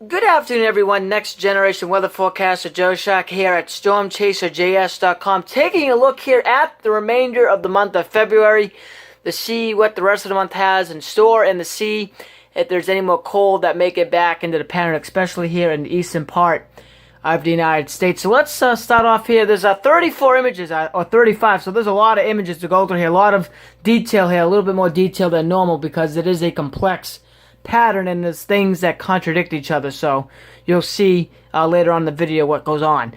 Good afternoon, everyone. Next Generation Weather Forecaster Joe Shock here at StormChaserJS.com, taking a look here at the remainder of the month of February to see what the rest of the month has in store and to see if there's any more cold that make it back into the pattern, especially here in the eastern part of the United States. So let's start off here. There's 34 images, or 35, so there's a lot of images to go through here, a lot of detail here, a little bit more detail than normal because it is a complex pattern and there's things that contradict each other, so you'll see later on in the video what goes on.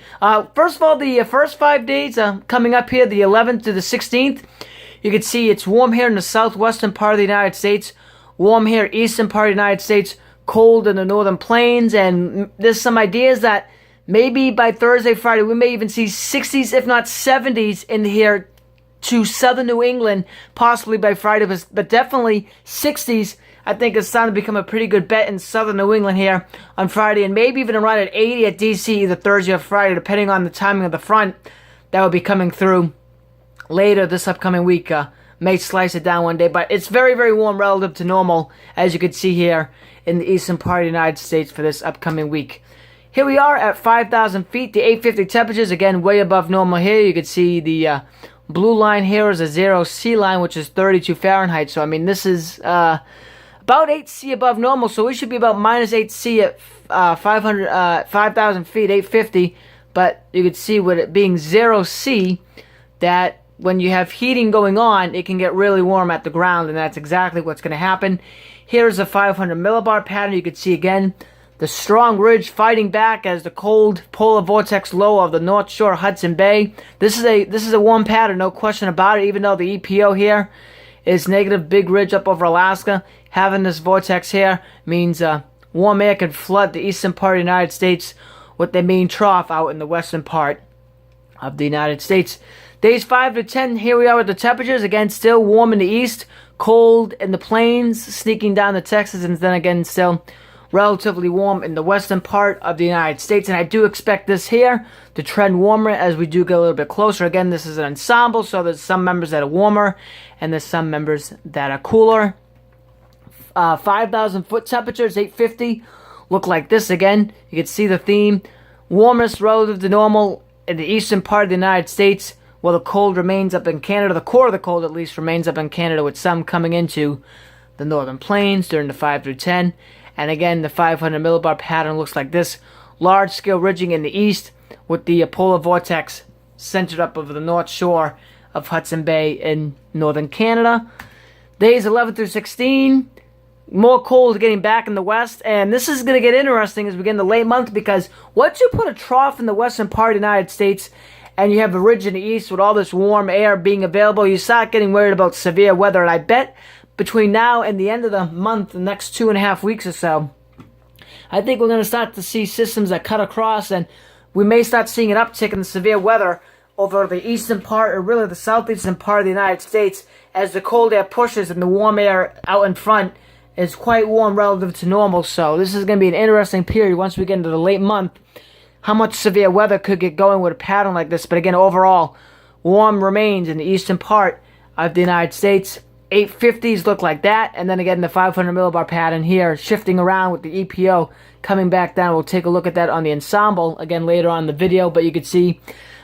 First of all, the first 5 days coming up here, the 11th to the 16th, you can see it's warm here in the southwestern part of the United States, warm here eastern part of the United States, cold in the northern plains, and there's some ideas that maybe by Thursday, Friday, we may even see 60s if not 70s in here to southern New England, possibly by Friday, but definitely 60s. I think it's starting to become a pretty good bet in southern New England here on Friday, and maybe even around at 80 at DC either Thursday or Friday, depending on the timing of the front that will be coming through later this upcoming week. May slice it down one day, but it's very, very warm relative to normal, as you can see here in the eastern part of the United States for this upcoming week. Here we are at 5,000 feet, the 850 temperatures, again, way above normal here. You can see the blue line here is a 0C line, which is 32 Fahrenheit, so I mean, this is about 8C above normal, so we should be about minus 8C at 5,000 feet, 850, but you can see with it being 0C, that when you have heating going on, it can get really warm at the ground, and that's exactly what's going to happen. Here's a 500 millibar pattern. You can see again the strong ridge fighting back as the cold polar vortex low of the North Shore Hudson Bay. This is a warm pattern, no question about it, even though the EPO here is negative, big ridge up over Alaska. Having this vortex here means warm air can flood the eastern part of the United States with the main trough out in the western part of the United States. Days 5 to 10, here we are with the temperatures. Again, still warm in the east, cold in the plains, sneaking down to Texas, and then again still relatively warm in the western part of the United States. And I do expect this here to trend warmer as we do get a little bit closer. Again, this is an ensemble, so there's some members that are warmer and there's some members that are cooler. 5,000 foot temperatures, 850, look like this again. You can see the theme. Warmest relative to normal in the eastern part of the United States, while the cold remains up in Canada. The core of the cold, at least, remains up in Canada, with some coming into the northern plains during the 5 through 10. And again, the 500 millibar pattern looks like this. Large-scale ridging in the east, with the polar vortex centered up over the north shore of Hudson Bay in northern Canada. Days 11 through 16. More cold getting back in the west, and this is going to get interesting as we get in the late month, because once you put a trough in the western part of the United States and you have a ridge in the east with all this warm air being available, you start getting worried about severe weather. And I bet between now and the end of the month, the next 2.5 weeks or so, I think we're going to start to see systems that cut across, and we may start seeing an uptick in the severe weather over the eastern part, or really the southeastern part of the United States, as the cold air pushes and the warm air out in front is quite warm relative to normal. So this is going to be an interesting period once we get into the late month, how much severe weather could get going with a pattern like this. But again, overall, warm remains in the eastern part of the United States. 850s look like that, and then again the 500 millibar pattern here shifting around with the EPO coming back down. We'll take a look at that on the ensemble again later on in the video, but you can see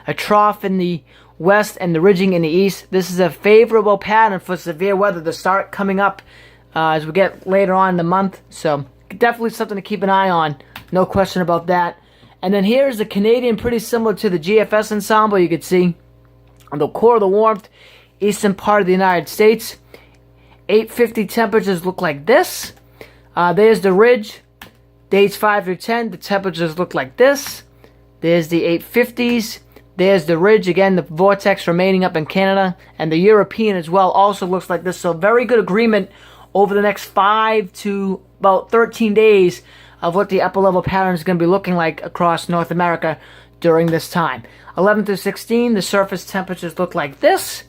a trough in the west and the ridging in the east. This is a favorable pattern for severe weather to start coming up as we get later on in the month, so definitely something to keep an eye on, no question about that. And then here's the Canadian, pretty similar to the GFS ensemble. You can see on the core of the warmth, eastern part of the United States. 850 temperatures look like this. There's the ridge. Days 5 through 10, the temperatures look like this. There's the 850s. There's the ridge, again, the vortex remaining up in Canada, and the European as well also looks like this. So very good agreement over the next 5 to about 13 days of what the upper level pattern is going to be looking like across North America during this time. 11 through 16, the surface temperatures look like this.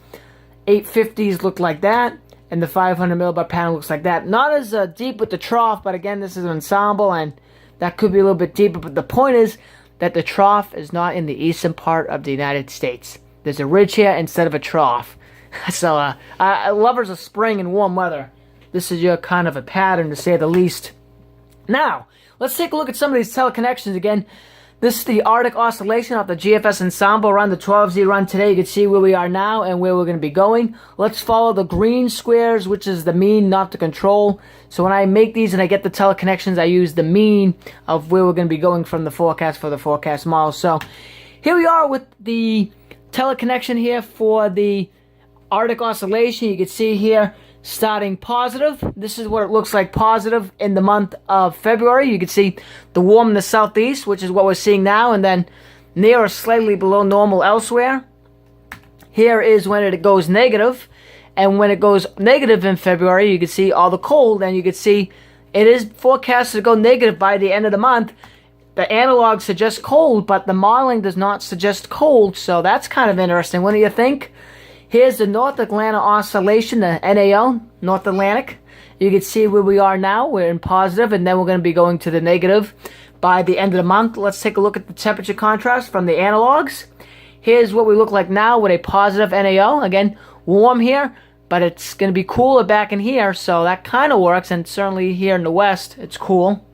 850s look like that, and the 500 millibar pattern looks like that. Not as deep with the trough, but again, this is an ensemble, and that could be a little bit deeper. But the point is that the trough is not in the eastern part of the United States. There's a ridge here instead of a trough. So, lovers of spring and warm weather, this is your kind of a pattern, to say the least, Now, let's take a look at some of these teleconnections again. This is the Arctic Oscillation off the GFS Ensemble around the 12Z run today. You can see where we are now and where we're going to be going. Let's follow the green squares, which is the mean, not the control. So when I make these and I get the teleconnections, I use the mean of where we're going to be going from the forecast for the forecast model. So here we are with the teleconnection here for the Arctic Oscillation. You can see here starting positive. This is what it looks like positive in the month of February. You can see the warm in the southeast, which is what we're seeing now, and then near or slightly below normal elsewhere. Here is when it goes negative, and when it goes negative in February, you can see all the cold, and you can see it is forecasted to go negative by the end of the month. The analog suggests cold, but the modeling does not suggest cold, so that's kind of interesting. What do you think? Here's the North Atlanta Oscillation, the NAO, North Atlantic. You can see where we are now. We're in positive, and then we're going to be going to the negative by the end of the month. Let's take a look at the temperature contrast from the analogs. Here's what we look like now with a positive NAO. Again, warm here, but it's going to be cooler back in here, so that kind of works, and certainly here in the west, it's cool.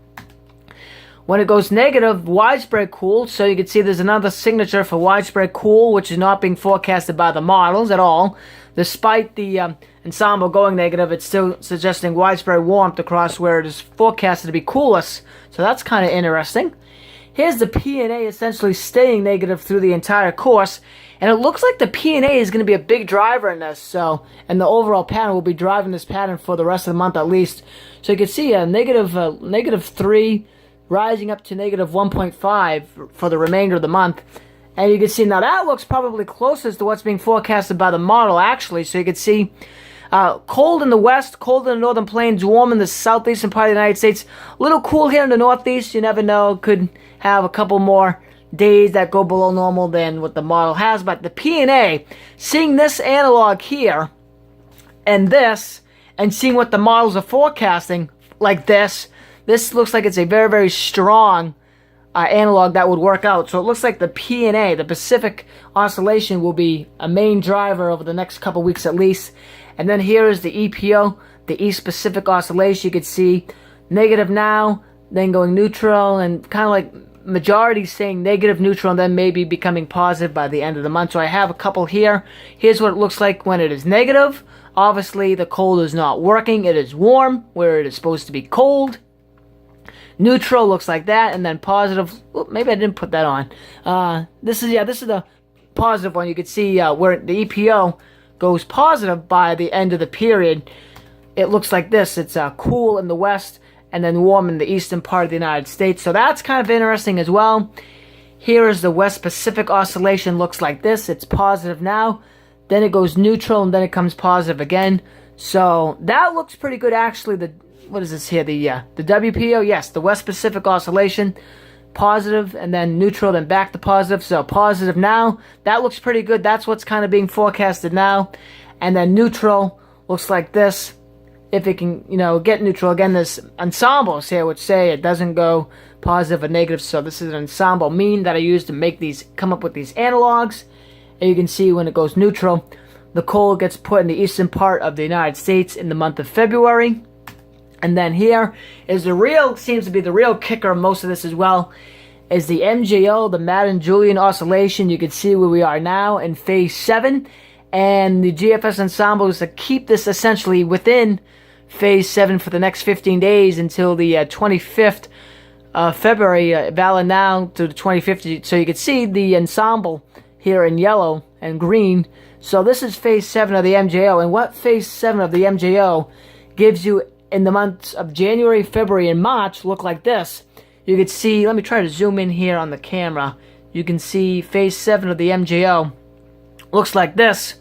When it goes negative, widespread cool, so you can see there's another signature for widespread cool, which is not being forecasted by the models at all. Despite the ensemble going negative, it's still suggesting widespread warmth across where it is forecasted to be coolest, so that's kind of interesting. Here's the PNA essentially staying negative through the entire course, and it looks like the PNA is going to be a big driver in this, so, and the overall pattern will be driving this pattern for the rest of the month at least. So you can see a negative 3, rising up to negative 1.5 for the remainder of the month. And you can see now that looks probably closest to what's being forecasted by the model actually. So you can see cold in the west, cold in the northern plains, warm in the southeastern part of the United States. A little cool here in the northeast. You never know. Could have a couple more days that go below normal than what the model has. But the PNA, seeing this analog here and this, and seeing what the models are forecasting like this looks like it's a very, very strong analog that would work out. So it looks like the PNA, the Pacific Oscillation, will be a main driver over the next couple weeks at least. And then here is the EPO, the East Pacific Oscillation. You can see negative now, then going neutral, and kind of like majority saying negative, neutral, and then maybe becoming positive by the end of the month. So I have a couple here. Here's what it looks like when it is negative. Obviously, the cold is not working. It is warm where it is supposed to be cold. Neutral looks like that, and then positive. Oops, maybe I didn't put that on. This is the positive one. You can see where the EPO goes positive by the end of the period. It looks like this. It's cool in the west, and then warm in the eastern part of the United States. So that's kind of interesting as well. Here is the West Pacific Oscillation. Looks like this. It's positive now. Then it goes neutral, and then it comes positive again. So that looks pretty good actually. What is this here? The WPO, yes, the West Pacific Oscillation, positive, and then neutral, then back to positive. So positive now, that looks pretty good. That's what's kind of being forecasted now. And then neutral looks like this. If it can, get neutral again, there's ensembles here which say it doesn't go positive or negative. So this is an ensemble mean that I use to come up with these analogs. And you can see when it goes neutral, the cold gets put in the eastern part of the United States in the month of February. And then here is seems to be the real kicker of most of this as well, is the MJO, the Madden-Julian Oscillation. You can see where we are now in phase 7. And the GFS Ensemble is to keep this essentially within phase 7 for the next 15 days until the 25th of February, valid now to the 25th. So you can see the ensemble here in yellow and green. So this is phase 7 of the MJO. And what phase 7 of the MJO gives you in the months of January, February, and March look like this. You can see, let me try to zoom in here on the camera. You can see phase 7 of the MJO looks like this.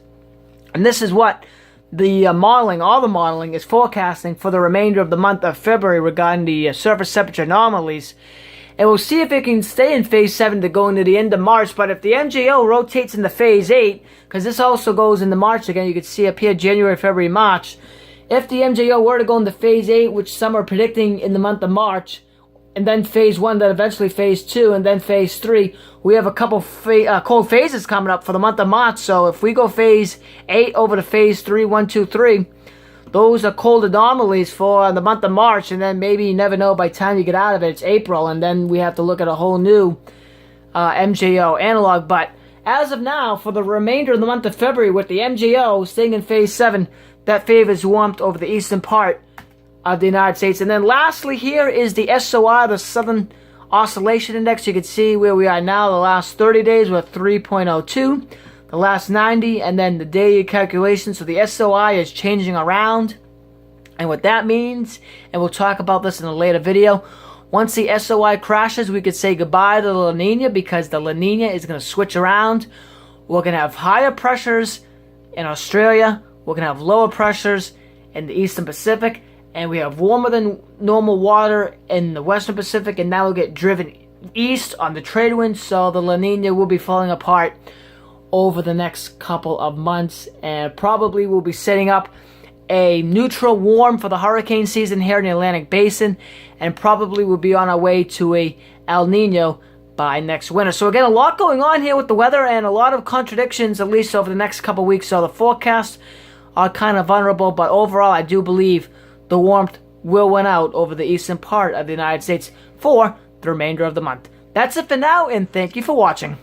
And this is what the all the modeling is forecasting for the remainder of the month of February regarding the surface temperature anomalies. And we'll see if it can stay in phase 7 to go into the end of March. But if the MJO rotates into phase 8, because this also goes into March again, you can see up here January, February, March. If the MJO were to go into phase 8, which some are predicting in the month of March, and then phase 1, then eventually phase 2, and then phase 3, we have a couple cold phases coming up for the month of March. So if we go phase 8 over to phase 3, 1, 2, 3, those are cold anomalies for the month of March, and then maybe you never know by the time you get out of it, it's April, and then we have to look at a whole new MJO analog. But as of now, for the remainder of the month of February, with the MJO staying in phase 7, that favors warmth over the eastern part of the United States. And then lastly here is the SOI, the Southern Oscillation Index. You can see where we are now. The last 30 days we're 3.02. The last 90, and then the daily calculation. So the SOI is changing around. And what that means, and we'll talk about this in a later video, once the SOI crashes, we could say goodbye to the La Nina, because the La Nina is going to switch around. We're going to have higher pressures in Australia. We're going to have lower pressures in the Eastern Pacific. And we have warmer than normal water in the Western Pacific. And now we'll get driven east on the trade winds. So the La Nina will be falling apart over the next couple of months. And probably we'll be setting up a neutral warm for the hurricane season here in the Atlantic Basin, and probably we'll be on our way to a El Nino by next winter. So again, a lot going on here with the weather, and a lot of contradictions, at least over the next couple weeks. So the forecasts are kind of vulnerable, but overall I do believe the warmth will win out over the eastern part of the United States for the remainder of the month. That's it for now, and thank you for watching.